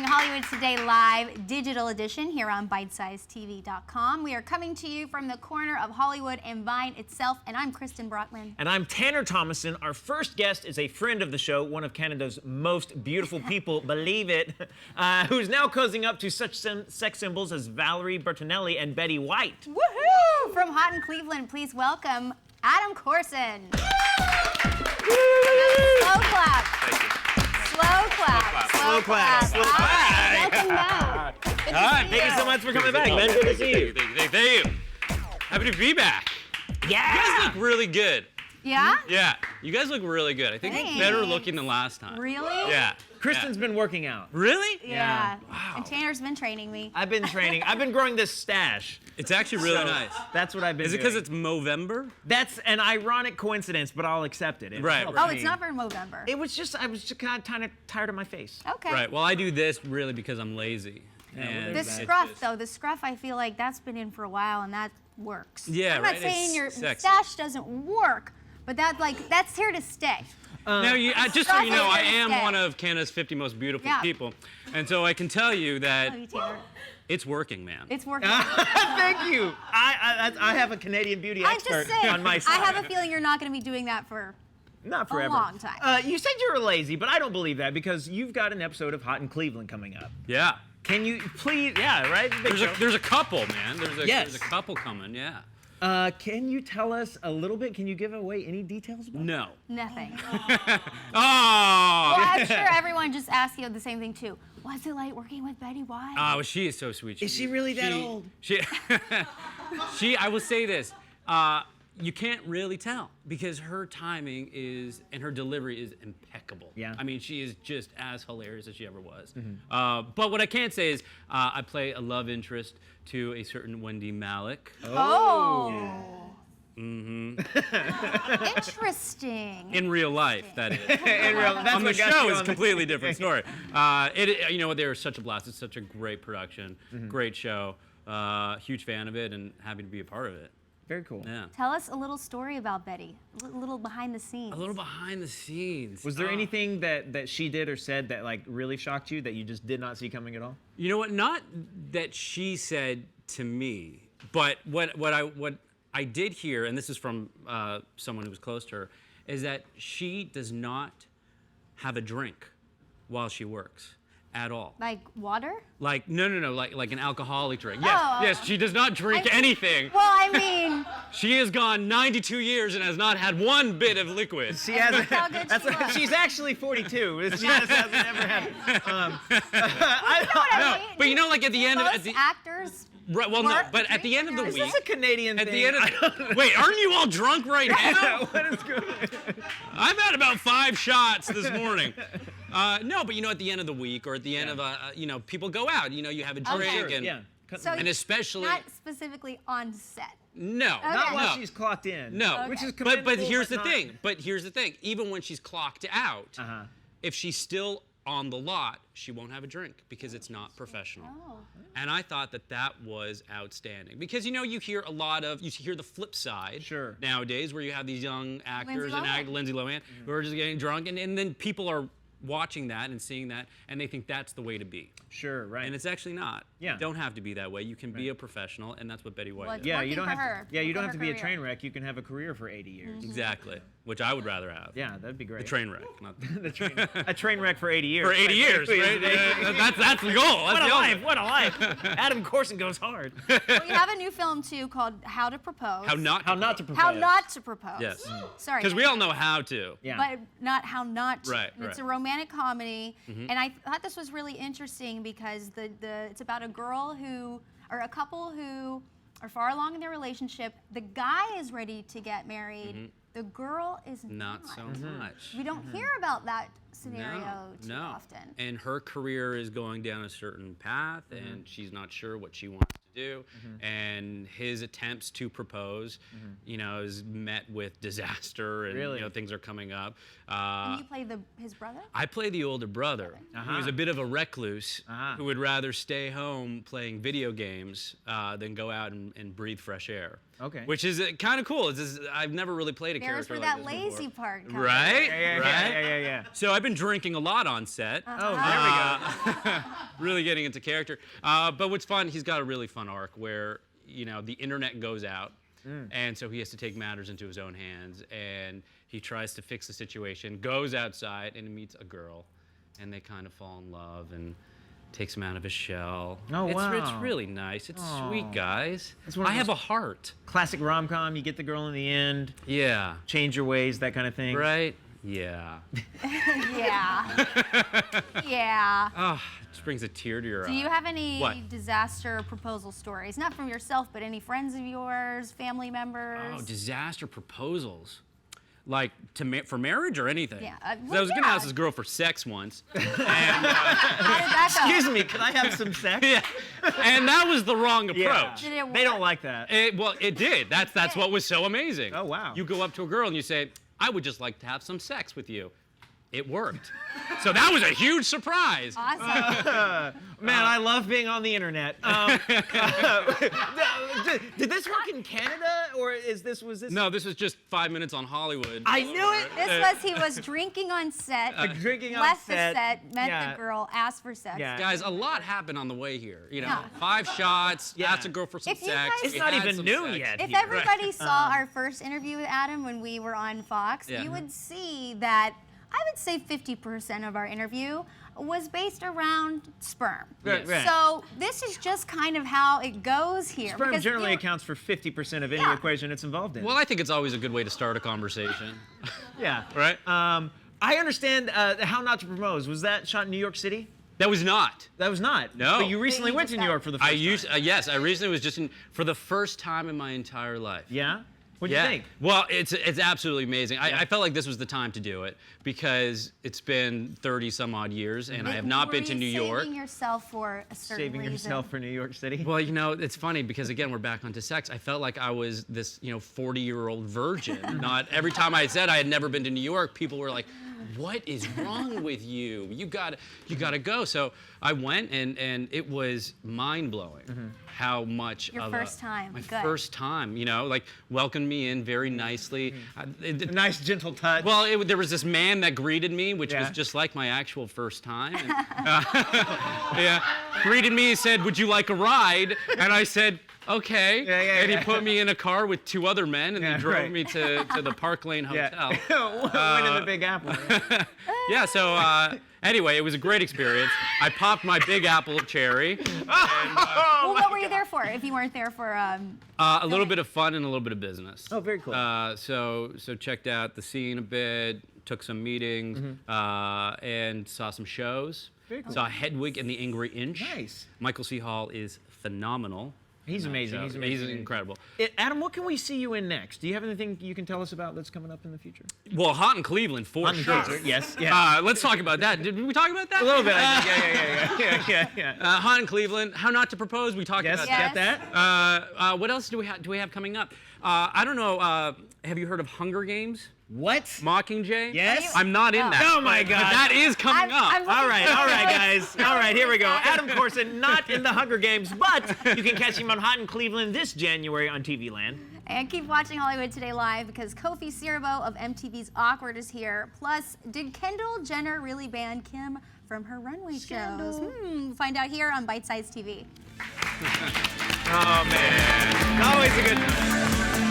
watching Hollywood Today Live Digital Edition here on BitesizeTV.com. We are coming to you from the corner of Hollywood and Vine itself, and I'm Kristen Brockman. And I'm Tanner Thomason. Our first guest is a friend of the show, one of Canada's most beautiful people, believe it, who's now cozying up to such sex symbols as Valerie Bertinelli and Betty White. Woohoo! From hot in Cleveland, please welcome Adam Korson. Slow clap. Thank you. Slow clap. Slow clap. Slow clap. Hi, welcome back. Good to see Thank you so much for coming back, man. Good to see you. Thank you. Happy to be back. Yeah. You guys look really good. Yeah? Yeah, you guys look really good. I think Thanks. better looking than last time. Really? Yeah. Kristen's been working out. Really? Yeah. Wow. And Tanner's been training me. I've been training. I've been growing this stash. It's actually really So, nice. That's what I've been Is it doing. because it's Movember? That's an ironic coincidence, but I'll accept it. It Right, helps right. Oh, me. it's not for Movember. It was just, I was just kind of tired of my face. Okay. Right, well I do this really because I'm lazy. And The it's scruff, just- though, the scruff, I feel like that's been in for a while, and that works. Yeah, I'm not right, saying it's your sexy. mustache doesn't work, but that's here to stay. Now, just so you know, I am Stay. one of Canada's 50 most beautiful Yeah. people. And so I can tell you that Love you, Tanner. it's working, man. It's working. Thank you. I have a Canadian beauty I'm expert just saying, on my side. I have a feeling you're not going to be doing that for Not forever. long time. You said you were lazy, but I don't believe that because you've got an episode of Hot in Cleveland coming up. Yeah. Can you please? Yeah, right. Big show. There's a couple, man. There's Yes. a couple coming, yeah. Can you tell us a little bit? Can you give away any details about it? No. nothing. Oh! Well, I'm sure everyone just asks you the same thing, too. What's it like working with Betty White? Oh, she is so sweet. Is she really that old? I will say this. You can't really tell because her timing is, and her delivery is impeccable. Yeah. I mean, she is just as hilarious as she ever was. But what I can say is I play a love interest to a certain Wendy Malick. Oh. Mm-hmm. Interesting. In real life, that is. In real, that's On the what got show you is on a completely different story. You know, they were such a blast. It's such a great production, great show. Huge fan of it and happy to be a part of it. Very cool. Yeah. Tell us a little story about Betty. A little behind the scenes. A little behind the scenes. Was there anything that she did or said that like really shocked you that you just did not see coming at all? You know what? Not that she said to me, but what I did hear, and this is from someone who was close to her, is that she does not have a drink while she works at all. Like water? Like no, like an alcoholic drink. Oh. Yes, she does not drink anything. Well, I mean, She has gone 92 years and has not had one bit of liquid. She hasn't. how good she was. She's actually 42. She just hasn't ever had. But you know, like at the end of most actors. right, well, no, work but at the end of the drinking Is week, this a Canadian at thing? the end of wait, aren't you all drunk right now? What is going on? I've had about 5 shots this morning. No, but you know, at the end of the week or at the end of you know, people go out. You know, you have a drink Sure, and yeah. So and especially not specifically on set. no, Not Okay. while no. she's clocked in. No, Which is but commendable, here's the not- thing. But here's the thing. Even when she's clocked out, if she's still on the lot, she won't have a drink because it's not professional. Oh. And I thought that was outstanding because you know you hear the flip side Sure. nowadays where you have these young actors Lindsay and Lohan. Lindsay Lohan who are just getting drunk and then people are watching that and seeing that and they think that's the way to be. Sure, right. And it's actually not. Yeah. You don't have to be that way. You can be a professional, and that's what Betty White Well, did. yeah, working you don't for have her. to. Yeah, you Look don't at have to her be a career. train wreck. You can have a career for 80 years. Exactly. Which I would rather have. Yeah, that'd be great. A train wreck. Not A train wreck for 80 years. for 80 years, right? That's the goal. That's What a the life! ultimate. What a life! Adam Korson goes hard. Well, you have a new film too called How to Propose. How not to propose. How not to propose. Yes. Sorry. Because we all know how to. Yeah. But not how not to. Right, And It's right. a romantic comedy, and I thought this was really interesting because it's about a couple who are far along in their relationship. The guy is ready to get married. The girl is Not so much. We don't hear about that scenario too no. often. And her career is going down a certain path, and she's not sure what she wants to do. And his attempts to propose, you know, is met with disaster, and Really? you know things are coming up. And you play his brother? I play the older brother, who's a bit of a recluse, who would rather stay home playing video games than go out and breathe fresh air. Okay. Which is kind of cool. I've never really played a There's character where like that this lazy before. part comes. Right? Yeah. So I've been drinking a lot on set. Oh, there we go. Really getting into character. But what's fun, he's got a really fun arc where, the internet goes out, and so he has to take matters into his own hands, and he tries to fix the situation, goes outside, and he meets a girl, and they kind of fall in love, and takes him out of his shell. Oh, It's wow. really nice. It's sweet, guys. one of I have those- a heart. Classic rom-com. You get the girl in the end. Yeah. Change your ways, that kind of thing. Right? Yeah. Yeah. Yeah. Oh, it just brings a tear to your eye. Do you have any What? disaster proposal stories? Not from yourself, but any friends of yours, family members? Oh, disaster proposals. Like for marriage or anything? Yeah, 'Cause well, I was gonna yeah. ask this girl for sex once. How did that go? Excuse me, can I have some sex? Yeah. And that was the wrong approach. Did it work? They don't like that. Well, it did. That's what was so amazing. Oh, wow. You go up to a girl and you say, I would just like to have some sex with you. It worked. So that was a huge surprise. Awesome. Man, I love being on the internet. Did this work in Canada, or was this? No, this was just 5 minutes on Hollywood. I knew it. He was drinking on set, Drinking on left set. the set, met Yeah. the girl, asked for sex. Yeah. Guys, a lot happened on the way here. Yeah. 5 shots, Yeah. asked a girl for some If you sex. guys- It's we not had even some new sex. yet. If here. everybody saw our first interview with Adam when we were on Fox, Yeah. you would see that I would say 50% of our interview was based around sperm. Right, right. So this is just kind of how it goes here. Sperm because generally you- accounts for 50% of any Yeah. equation it's involved in. Well, I think it's always a good way to start a conversation. yeah. Right? I understand How Not to Propose. Was that shot in New York City? That was not. That was not. No. But you recently you went just to New got- York for the first time. Yes, I recently was just for the first time in my entire life. Yeah? What'd Yeah. you think? Well, it's absolutely amazing. Yeah. I felt like this was the time to do it because it's been 30 some odd years and I have not Were been to you New York. Saving yourself for a certain Saving reason. yourself for New York City? Well, it's funny because again, we're back onto sex. I felt like I was this, 40-year-old virgin. Not every time I said I had never been to New York, people were like, "What is wrong with you? You got to go." So I went and it was mind-blowing how much Your of first time. my Good. first time, like welcomed me in very nicely. A nice, gentle touch. Well, there was this man that greeted me, which was Yeah. just like my actual first time. And, yeah, greeted me and said, "Would you like a ride?" And I said, "Okay." Yeah, and he yeah. put me in a car with 2 other men, and Yeah, they drove right. me to the Park Lane Hotel. Went in the Big Apple. Yeah. So anyway, it was a great experience. I popped my Big Apple cherry. Well, what were you there for? If you weren't there for A little bit of fun and a little bit of business. Oh, very cool. So checked out the scene a bit, took some meetings, and saw some shows. Very cool. Saw Hedwig and the Angry Inch. Nice. Michael C. Hall is phenomenal. He's amazing. So He's amazing. He's incredible. Adam, what can we see you in next? Do you have anything you can tell us about that's coming up in the future? Well, Hot in Cleveland for On the sure. future, yes. Yeah. Let's talk about that. Did we talk about that? A little bit. I think. Yeah. Hot in Cleveland. How Not to Propose. We talked Yes, about Yes. got that. what else do we have coming up? I don't know. Have you heard of Hunger Games? What? Mockingjay? Yes. I'm not in that. Oh my But God. that is coming up. I'm- All right, guys. All right, here we go. Adam Korson, not in the Hunger Games, but you can catch him on Hot in Cleveland this January on TV Land. And keep watching Hollywood Today Live because Kofi Siriboe of MTV's Awkward is here. Plus, did Kendall Jenner really ban Kim from her runway shows? Find out here on Bite Size TV. Oh, man. Always a good time.